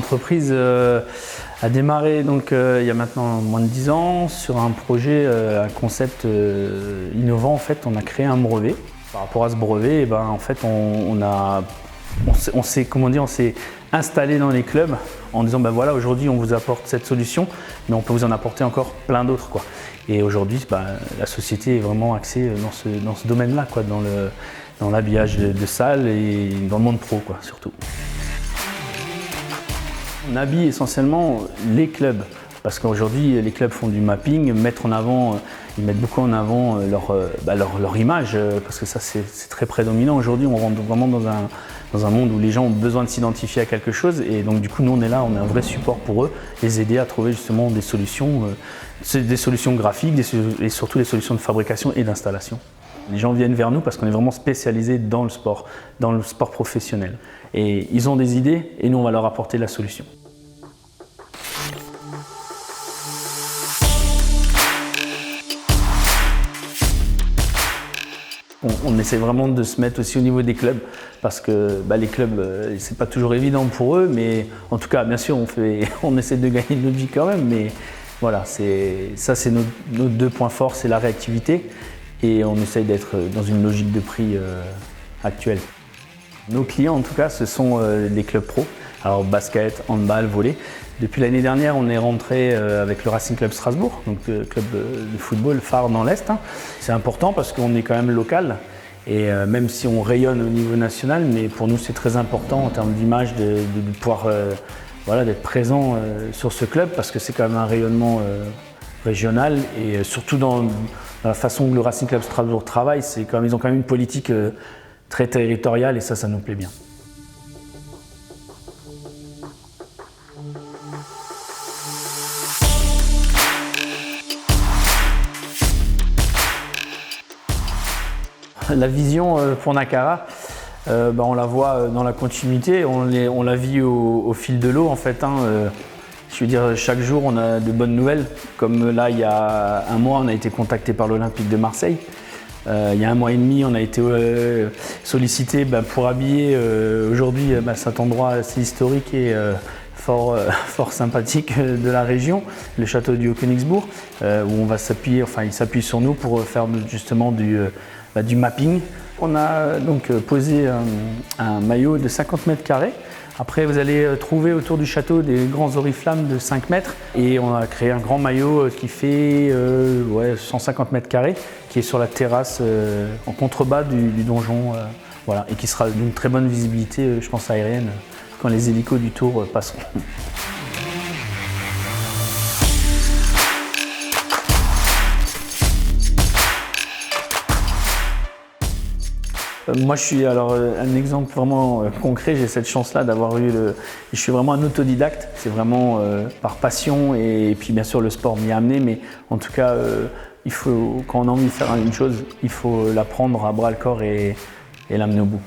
L'entreprise a démarré donc, il y a maintenant moins de 10 ans sur un projet, un concept innovant. En fait, on a créé un brevet. Par rapport à ce brevet, eh ben, en fait, on s'est installé dans les clubs en disant ben voilà, aujourd'hui on vous apporte cette solution, mais on peut vous en apporter encore plein d'autres, quoi. Et aujourd'hui, la société est vraiment axée dans ce domaine-là, quoi, dans l'habillage de salles et dans le monde pro, quoi, surtout. On habille essentiellement les clubs, parce qu'aujourd'hui les clubs font du mapping, ils mettent beaucoup en avant leur image, parce que ça c'est très prédominant. Aujourd'hui on rentre vraiment dans un monde où les gens ont besoin de s'identifier à quelque chose, et donc du coup nous on est là, on est un vrai support pour eux, les aider à trouver justement des solutions graphiques et surtout des solutions de fabrication et d'installation. Les gens viennent vers nous parce qu'on est vraiment spécialisé dans le sport professionnel. Et ils ont des idées et nous on va leur apporter la solution. On essaie vraiment de se mettre aussi au niveau des clubs parce que les clubs, c'est pas toujours évident pour eux, mais en tout cas, bien sûr, on essaie de gagner notre vie quand même, mais voilà, c'est nos deux points forts, c'est la réactivité et on essaye d'être dans une logique de prix actuelle. Nos clients, en tout cas, ce sont les clubs pro, alors basket, handball, volley. Depuis l'année dernière, on est rentré avec le Racing Club Strasbourg, donc le club de football phare dans l'Est. C'est important parce qu'on est quand même local et même si on rayonne au niveau national, mais pour nous c'est très important en termes d'image de pouvoir d'être présent sur ce club parce que c'est quand même un rayonnement régional et surtout dans la façon que le Racing Club Strasbourg travaille, ils ont quand même une politique très territoriale et ça nous plaît bien. La vision pour Nakara, on la voit dans la continuité, on la vit au fil de l'eau en fait. Je veux dire, chaque jour on a de bonnes nouvelles. Comme là, il y a un mois, on a été contacté par l'Olympique de Marseille. Il y a un mois et demi, on a été sollicité pour habiller aujourd'hui cet endroit assez historique et fort sympathique de la région, le château du Haut-Königsbourg, où on va s'appuyer, ils s'appuient sur nous pour faire justement du mapping. On a donc posé un maillot de 50 mètres carrés. Après, vous allez trouver autour du château des grands oriflammes de 5 mètres. Et on a créé un grand maillot qui fait 150 mètres carrés, qui est sur la terrasse en contrebas du donjon. Et qui sera d'une très bonne visibilité, je pense, aérienne, quand les hélicos du Tour passeront. Moi, je suis un exemple vraiment concret. J'ai cette chance-là d'avoir je suis vraiment un autodidacte. C'est vraiment par passion et puis bien sûr le sport m'y a amené. Mais en tout cas, quand on a envie de faire une chose, il faut la prendre à bras le corps et l'amener au bout.